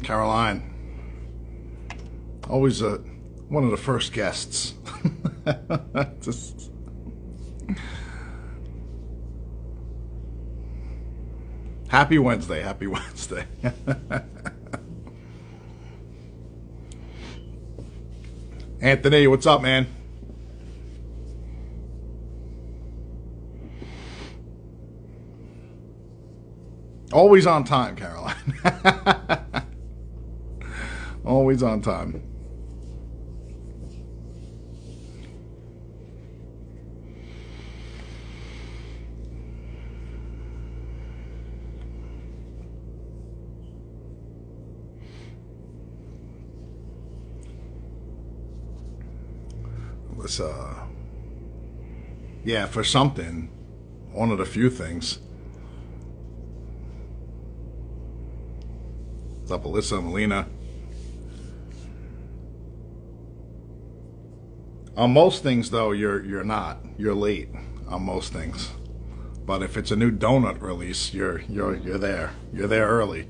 Caroline, always one of the first guests. Just happy Wednesday, happy Wednesday. Anthony, what's up, man? Always on time, Caroline. Always on time. Let's yeah, for something, one of the few things. What's up, Alyssa, Melina? On most things, though, you're not. You're late on most things. But if it's a new donut release, you're there. You're there early.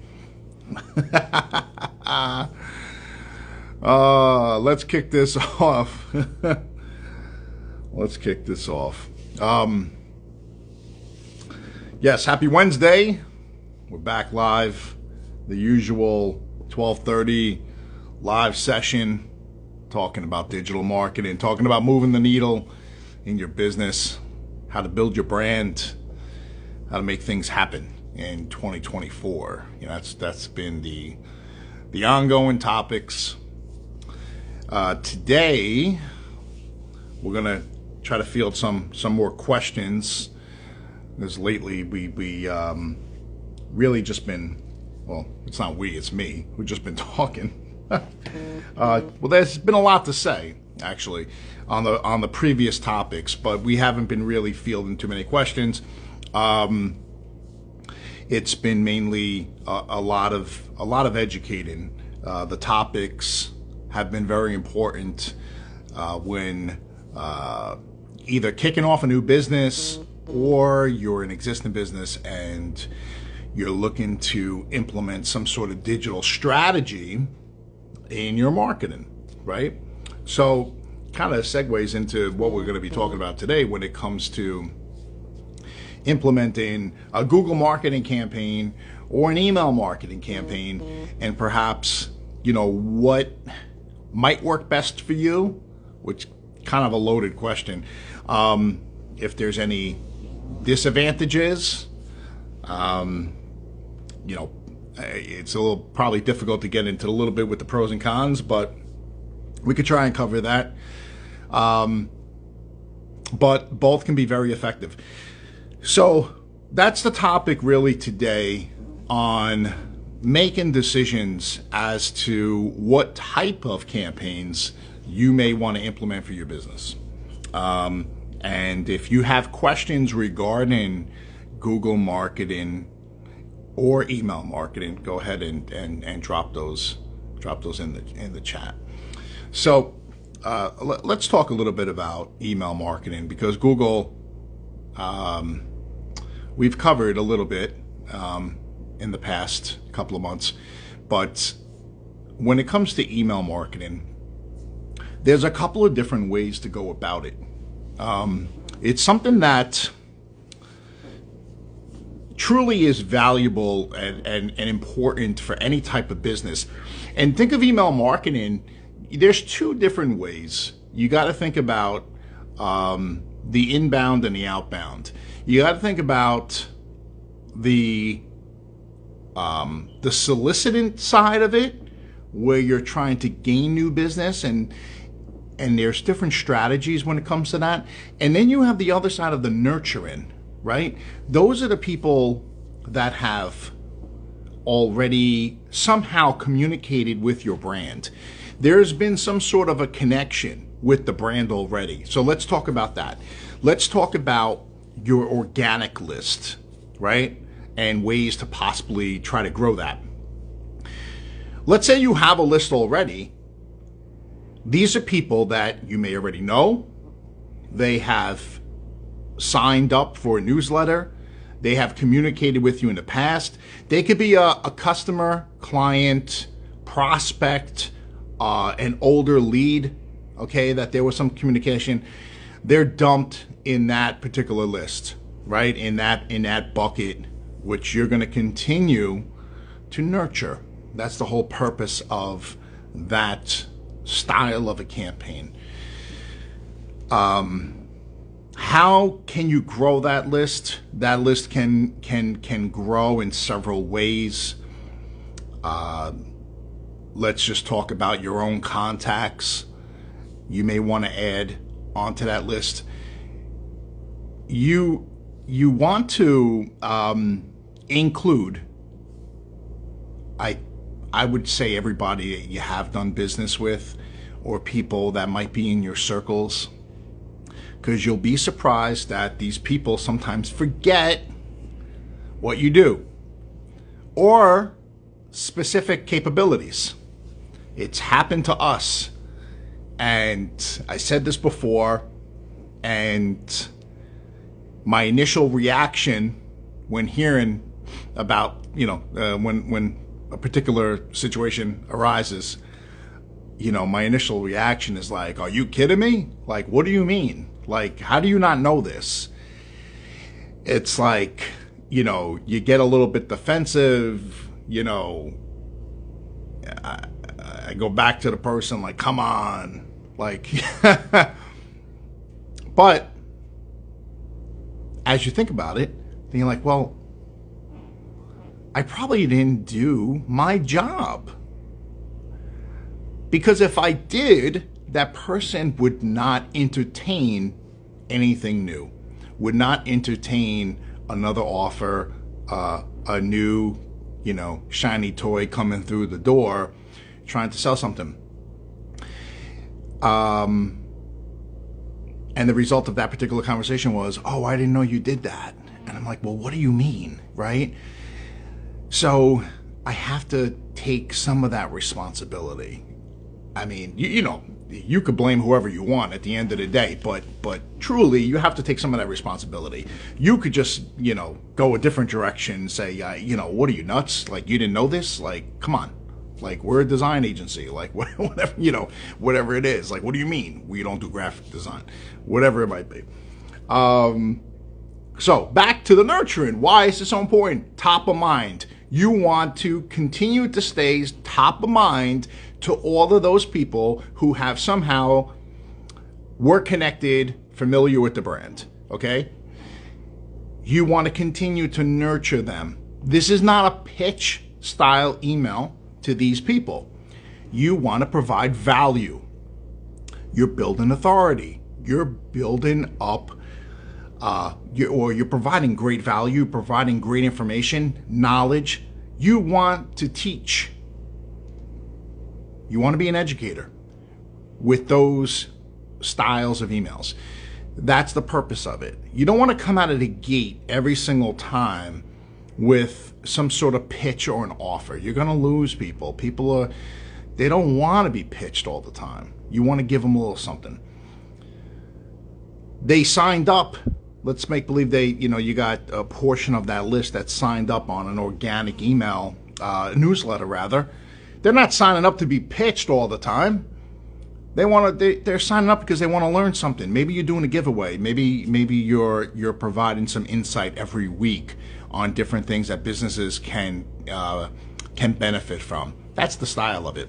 Let's kick this off. Let's kick this off. Yes, happy Wednesday. We're back live. The usual 12:30 live session, talking about digital marketing, talking about moving the needle in your business, how to build your brand, how to make things happen in 2024. You know, that's been the ongoing topics. Today, we're gonna try to field some more questions. Because lately we really just been, well, it's not we, it's me. We've just been talking. Well, there's been a lot to say actually on the previous topics, but we haven't been really fielding too many questions. It's been mainly a lot of educating. The topics have been very important when either kicking off a new business or you're an existing business and you're looking to implement some sort of digital strategy in your marketing, right? So kind of segues into what we're going to be talking about today when it comes to implementing a Google marketing campaign or an email marketing campaign, and perhaps, you know, what might work best for you, which kind of a loaded question. If there's any disadvantages, you know, it's a little probably difficult to get into a little bit with the pros and cons, but we could try and cover that. But both can be very effective. So that's the topic really today, on making decisions as to what type of campaigns you may want to implement for your business. And if you have questions regarding Google marketing or email marketing, go ahead and drop those in the chat. So let's talk a little bit about email marketing, because Google, we've covered a little bit in the past couple of months, but when it comes to email marketing, there's a couple of different ways to go about it. It's something that truly is valuable and important for any type of business. And think of email marketing, there's two different ways. You got to think about the inbound and the outbound. You got to think about the soliciting side of it, where you're trying to gain new business, and there's different strategies when it comes to that. And then you have the other side of the nurturing, right? Those are the people that have already somehow communicated with your brand. There's been some sort of a connection with the brand already. So let's talk about that. Let's talk about your organic list, right? And ways to possibly try to grow that. Let's say you have a list already. These are people that you may already know. They have signed up for a newsletter. They have communicated with you in the past. They could be a customer, client, prospect, an older lead, okay, that there was some communication, they're dumped in that particular list, right? In that bucket, which you're going to continue to nurture. That's the whole purpose of that style of a campaign. How can you grow that list? That list can grow in several ways. Let's just talk about your own contacts. You may want to add onto that list. You want to include, I would say, everybody that you have done business with, or people that might be in your circles, because you'll be surprised that these people sometimes forget what you do or specific capabilities. It's happened to us, and I said this before, and my initial reaction when hearing about, when a particular situation arises, my initial reaction is like, are you kidding me? Like, what do you mean? Like, how do you not know this? It's like, you get a little bit defensive, I go back to the person like, come on, like, but as you think about it, then you're like, well, I probably didn't do my job. Because if I did, that person would not entertain anything new, would not entertain another offer, a new, shiny toy coming through the door, trying to sell something. And the result of that particular conversation was, oh, I didn't know you did that. And I'm like, well, what do you mean, right? So I have to take some of that responsibility. I mean, you could blame whoever you want at the end of the day, but truly, you have to take some of that responsibility. You could just, go a different direction, say, what are you, nuts? Like, you didn't know this? Like, come on. Like, we're a design agency. Like, whatever, whatever it is. Like, what do you mean we don't do graphic design? Whatever it might be. So, back to the nurturing. Why is this so important? Top of mind. You want to continue to stay top of mind to all of those people who have somehow were connected, familiar with the brand, okay? You want to continue to nurture them. This is not a pitch style email to these people. You want to provide value. You're building authority. You're building up, you're providing great value, providing great information, knowledge. You want to teach. You want to be an educator with those styles of emails. That's the purpose of it. You don't want to come out of the gate every single time with some sort of pitch or an offer. You're going to lose people. They don't want to be pitched all the time. You want to give them a little something. They signed up. Let's make believe you got a portion of that list that signed up on an organic email, newsletter rather. They're not signing up to be pitched all the time. They're signing up because they want to learn something. Maybe you're doing a giveaway. Maybe you're providing some insight every week on different things that businesses can benefit from. That's the style of it.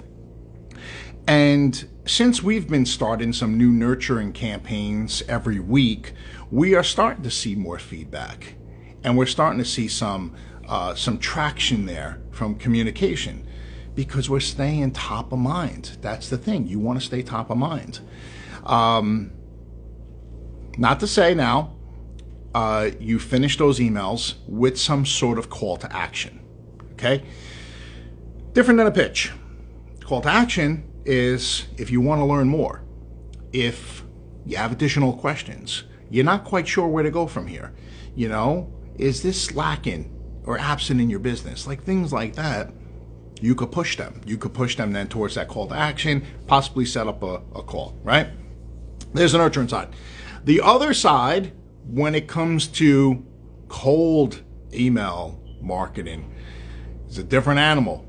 And since we've been starting some new nurturing campaigns every week, we are starting to see more feedback, and we're starting to see some traction there from communication, because we're staying top of mind. That's the thing. You want to stay top of mind. Not to say now you finish those emails with some sort of call to action. Okay? Different than a pitch. Call to action is if you want to learn more, if you have additional questions, you're not quite sure where to go from here. Is this lacking or absent in your business? Like things like that. You could push them. You could push them then towards that call to action, possibly set up a call, right? There's the nurturing side. The other side, when it comes to cold email marketing, is a different animal.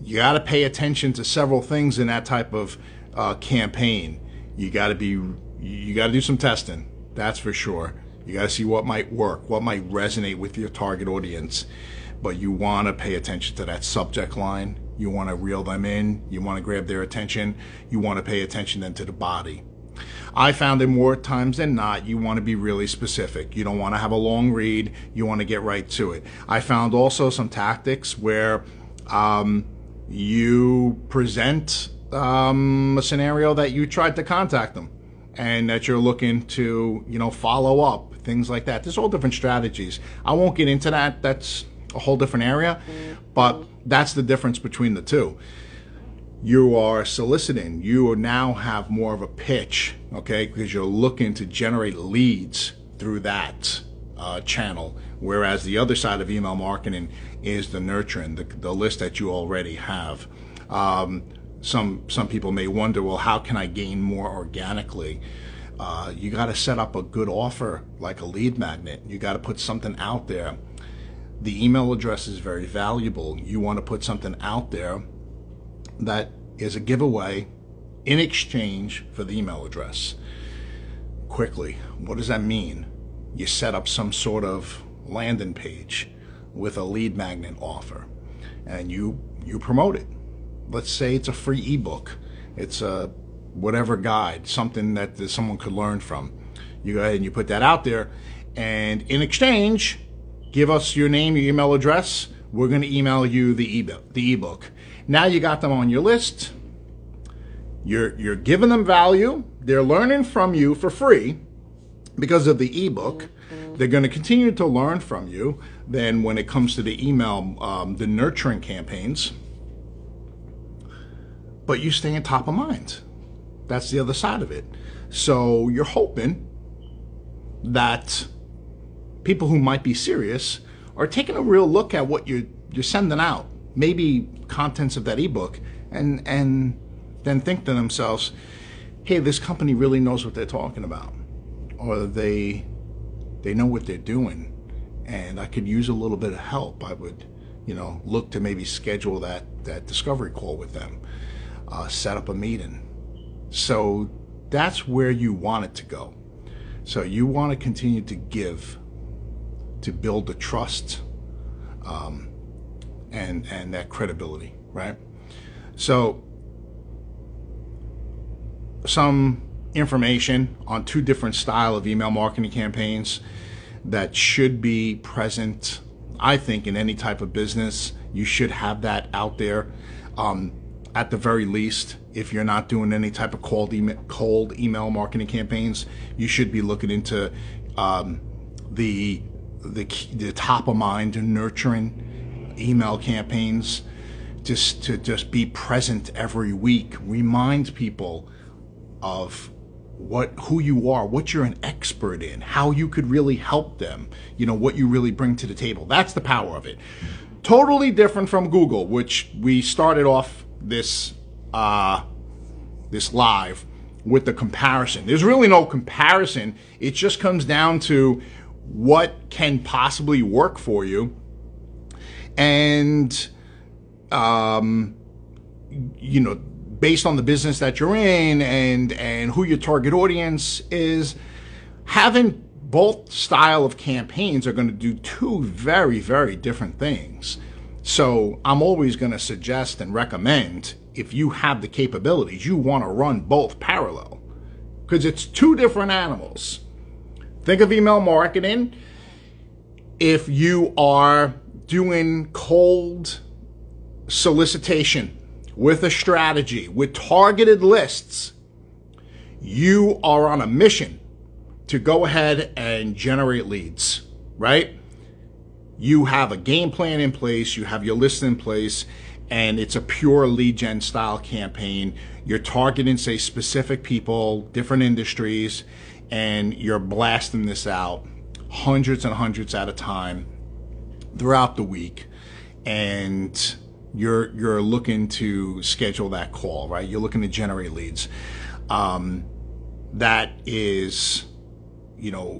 You got to pay attention to several things in that type of campaign. You got to do some testing. That's for sure. You got to see what might work, what might resonate with your target audience. But you want to pay attention to that subject line. You want to reel them in. You want to grab their attention. You want to pay attention then to the body. I found that more times than not, you want to be really specific. You don't want to have a long read. You want to get right to it. I found also some tactics where you present a scenario that you tried to contact them and that you're looking to, follow up, things like that. There's all different strategies. I won't get into that. That's a whole different area, but that's the difference between the two. You are soliciting. You now have more of a pitch, okay, because you're looking to generate leads through that channel, whereas the other side of email marketing is the nurturing, the list that you already have. Some people may wonder, well, how can I gain more organically? You got to set up a good offer, like a lead magnet. You got to put something out there. The email address is very valuable. You want to put something out there that is a giveaway in exchange for the email address. Quickly, what does that mean? You set up some sort of landing page with a lead magnet offer, and you promote it. Let's say it's a free ebook. It's a whatever guide, something that someone could learn from. You go ahead and you put that out there, and in exchange, give us your name, your email address. We're going to email you the ebook. Now you got them on your list. You're giving them value. They're learning from you for free because of the ebook. They're going to continue to learn from you. Then when it comes to the email, the nurturing campaigns, but you stay on top of mind. That's the other side of it. So you're hoping that people who might be serious are taking a real look at what you're sending out, maybe contents of that ebook, and then think to themselves, hey, this company really knows what they're talking about, or they know what they're doing, and I could use a little bit of help. I would, look to maybe schedule that discovery call with them, set up a meeting. So that's where you want it to go. So you want to continue to give, to build the trust and that credibility, right? So some information on two different style of email marketing campaigns that should be present, I think, in any type of business. You should have that out there. At the very least, if you're not doing any type of cold email marketing campaigns, you should be looking into the top of mind nurturing email campaigns, just be present every week. Remind people of who you are, what you're an expert in, how you could really help them, what you really bring to the table. That's the power of it. Totally different from Google, which we started off this live with the comparison. There's really no comparison. It just comes down to what can possibly work for you, and based on the business that you're in and who your target audience is. Having both style of campaigns are going to do two very, very different things. So I'm always going to suggest and recommend, if you have the capabilities, you want to run both parallel, because it's two different animals. Think of email marketing. If you are doing cold solicitation with a strategy, with targeted lists, you are on a mission to go ahead and generate leads, right? You have a game plan in place, you have your list in place, and it's a pure lead gen style campaign. You're targeting, say, specific people, different industries, and you're blasting this out hundreds and hundreds at a time throughout the week. And you're looking to schedule that call, right? You're looking to generate leads. That is,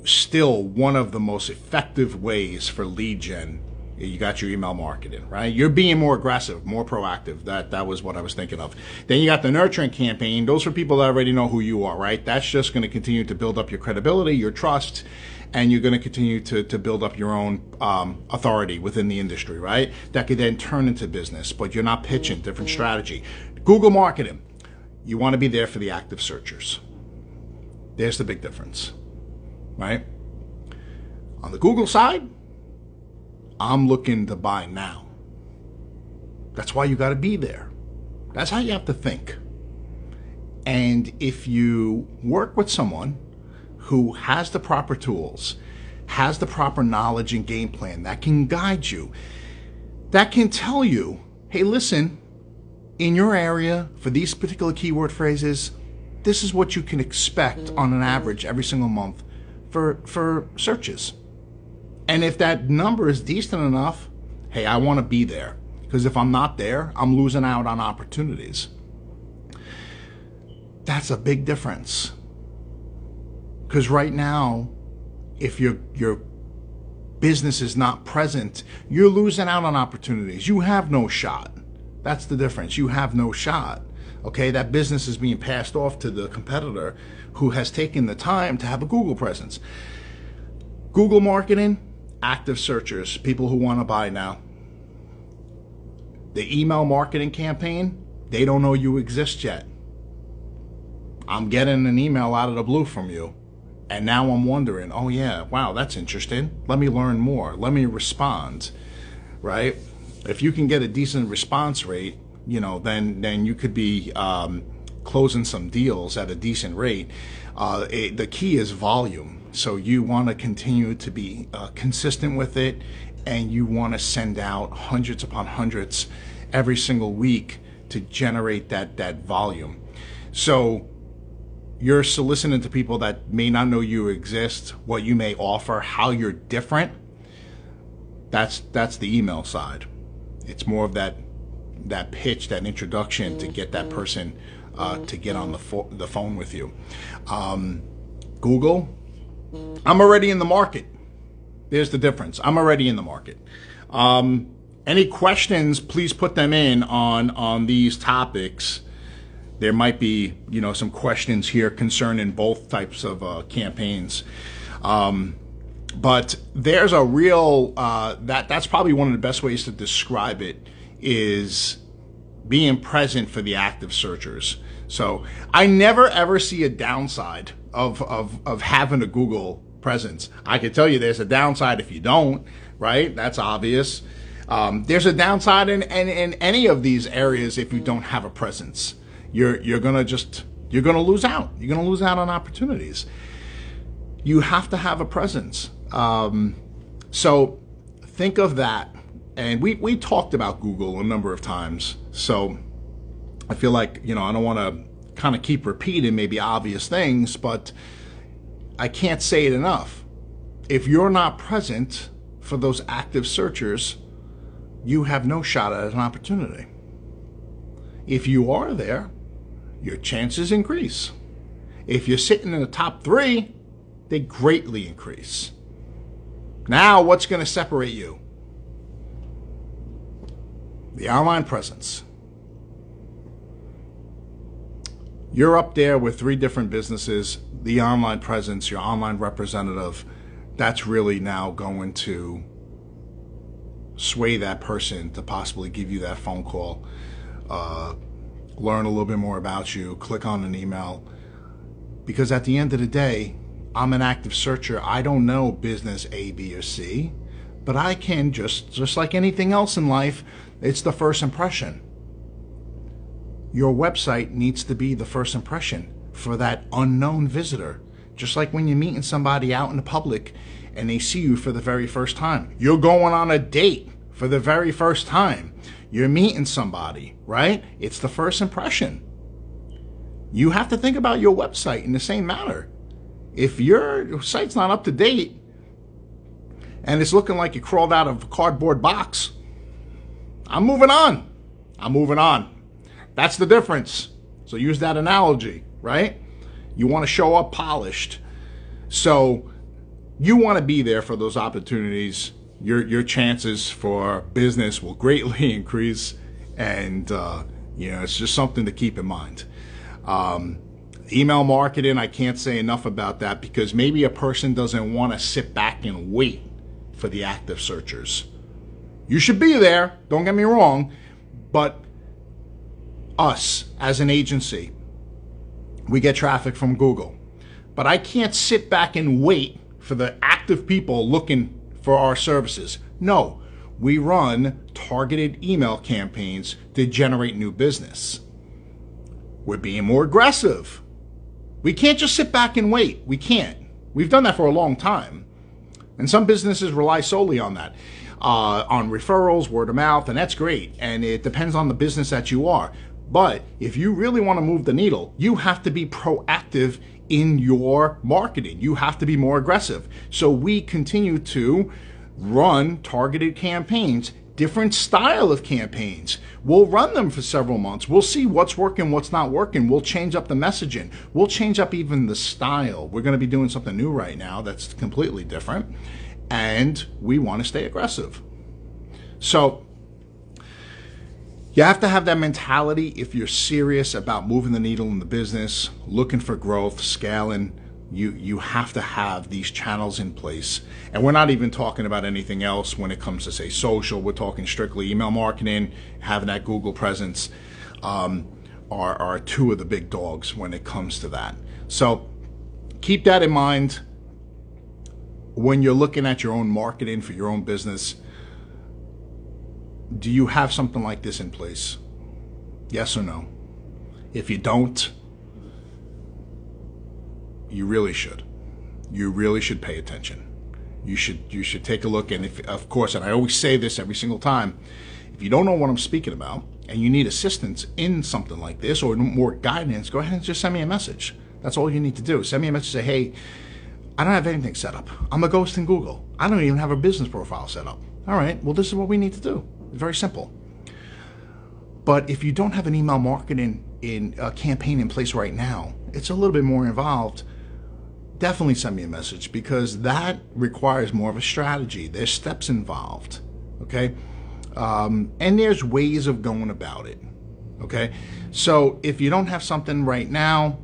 still one of the most effective ways for lead gen You got your email marketing, right? You're being more aggressive, more proactive. That was what I was thinking of. Then you got the nurturing campaign. Those are people that already know who you are, right? That's just going to continue to build up your credibility, your trust, and you're going to continue to build up your own authority within the industry, right? That could then turn into business, but you're not pitching, different strategy. Google marketing. You want to be there for the active searchers. There's the big difference, right? On the Google side, I'm looking to buy now. That's why you got to be there. That's how you have to think. And if you work with someone who has the proper tools, has the proper knowledge and game plan that can guide you, that can tell you, hey, listen, in your area for these particular keyword phrases, this is what you can expect on an average every single month for searches. And if that number is decent enough, hey, I want to be there. Because if I'm not there, I'm losing out on opportunities. That's a big difference. Because right now, if your business is not present, you're losing out on opportunities. You have no shot. That's the difference. You have no shot. Okay, that business is being passed off to the competitor who has taken the time to have a Google presence. Google marketing, active searchers, people who want to buy now. The email marketing campaign, they don't know you exist yet. I'm getting an email out of the blue from you. And now I'm wondering, oh yeah, wow, that's interesting. Let me learn more. Let me respond, right? If you can get a decent response rate, then you could be closing some deals at a decent rate. The key is volume. So you want to continue to be consistent with it, and you want to send out hundreds upon hundreds every single week to generate that volume. So you're soliciting to people that may not know you exist, what you may offer, how you're different. That's the email side. It's more of that pitch, that introduction to get that person to get on the phone with you. Google, I'm already in the market. There's the difference. I'm already in the market. Any questions, please put them in on these topics. There might be, some questions here concerning both types of campaigns. But there's a real, that's probably one of the best ways to describe it, is being present for the active searchers. So I never ever see a downside of having a Google presence. I can tell you there's a downside if you don't, right? That's obvious. There's a downside in any of these areas if you don't have a presence. You're gonna lose out. You're gonna lose out on opportunities. You have to have a presence. So think of that. And we talked about Google a number of times. So I feel like, I don't want to kind of keep repeating maybe obvious things, but I can't say it enough. If you're not present for those active searchers, you have no shot at an opportunity. If you are there, your chances increase. If you're sitting in the top 3, they greatly increase. Now, what's going to separate you? The online presence. You're up there with 3 different businesses. The online presence, your online representative, that's really now going to sway that person to possibly give you that phone call, learn a little bit more about you, click on an email. Because at the end of the day, I'm an active searcher. I don't know business A, B, or C, but I can just like anything else in life, it's the first impression. Your website needs to be the first impression for that unknown visitor. Just like when you're meeting somebody out in the public and they see you for the very first time. You're going on a date for the very first time. You're meeting somebody, right? It's the first impression. You have to think about your website in the same manner. If your site's not up to date and it's looking like you crawled out of a cardboard box, I'm moving on. That's the difference. So use that analogy, right? You want to show up polished. So you want to be there for those opportunities. your chances for business will greatly increase. And, it's just something to keep in mind. Email marketing, I can't say enough about that, because maybe a person doesn't want to sit back and wait for the active searchers. You should be there, don't get me wrong, but us as an agency, we get traffic from Google. But I can't sit back and wait for the active people looking for our services. No, we run targeted email campaigns to generate new business. We're being more aggressive. We can't just sit back and wait. We can't. We've done that for a long time. And some businesses rely solely on that, on referrals, word of mouth, and that's great. And it depends on the business that you are. But if you really want to move the needle, you have to be proactive in your marketing. You have to be more aggressive. So we continue to run targeted campaigns, different style of campaigns. We'll run them for several months. We'll see what's working, what's not working. We'll change up the messaging. We'll change up even the style. We're going to be doing something new right now that's completely different. And we want to stay aggressive. So you have to have that mentality if you're serious about moving the needle in the business, looking for growth, scaling. You have to have these channels in place. And we're not even talking about anything else when it comes to, say, social. We're talking strictly email marketing, having that Google presence are two of the big dogs when it comes to that. So keep that in mind when you're looking at your own marketing for your own business. Do you have something like this in place? Yes or no? If you don't, you really should. You really should pay attention. You should take a look. And if, of course, and I always say this every single time, if you don't know what I'm speaking about and you need assistance in something like this or more guidance, go ahead and just send me a message. That's all you need to do. Send me a message, say, hey, I don't have anything set up. I'm a ghost in Google. I don't even have a business profile set up. All right, well, this is what we need to do. It's very simple. But if you don't have an email marketing campaign in place right now, it's a little bit more involved. Definitely send me a message, because that requires more of a strategy. There's steps involved, okay? And there's ways of going about it, okay? So if you don't have something right now,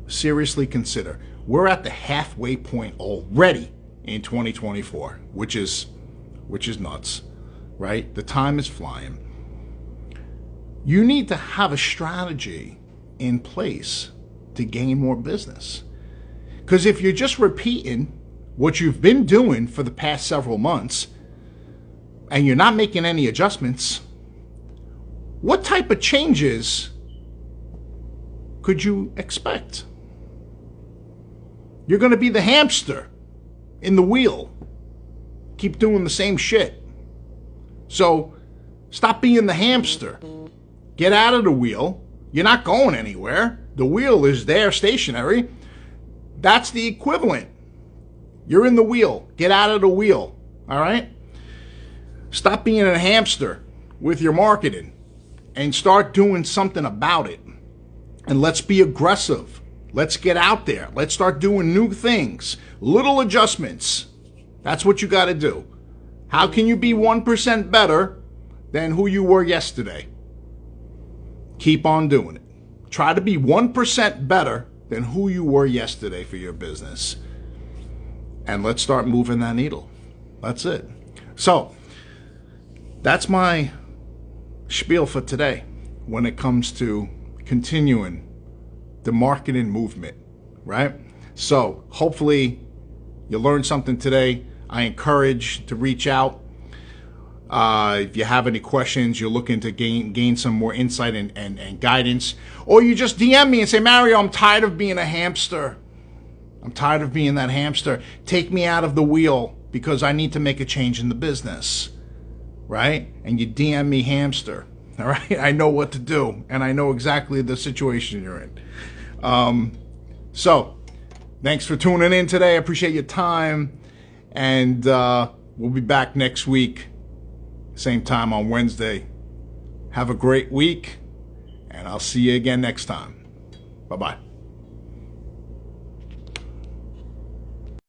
seriously consider. We're at the halfway point already in 2024, which is nuts, right? The time is flying. You need to have a strategy in place to gain more business. Because if you're just repeating what you've been doing for the past several months and you're not making any adjustments, what type of changes could you expect? You're going to be the hamster in the wheel. Keep doing the same shit. So stop being the hamster. Get out of the wheel. You're not going anywhere. The wheel is there stationary. That's the equivalent. You're in the wheel. Get out of the wheel. All right? Stop being a hamster with your marketing and start doing something about it. And let's be aggressive. Let's get out there. Let's start doing new things. Little adjustments. That's what you got to do. How can you be 1% better than who you were yesterday? Keep on doing it. Try to be 1% better than who you were yesterday for your business. And let's start moving that needle. That's it. So, that's my spiel for today when it comes to continuing the marketing movement, right? So, hopefully you learned something today. I encourage to reach out. If you have any questions, you're looking to gain some more insight and guidance, or you just DM me and say, Mario, I'm tired of being a hamster. I'm tired of being that hamster. Take me out of the wheel because I need to make a change in the business, right? And you DM me hamster, all right? I know what to do, and I know exactly the situation you're in. So thanks for tuning in today. I appreciate your time, and we'll be back next week. Same time on Wednesday. Have a great week, and I'll see you again next time. Bye-bye.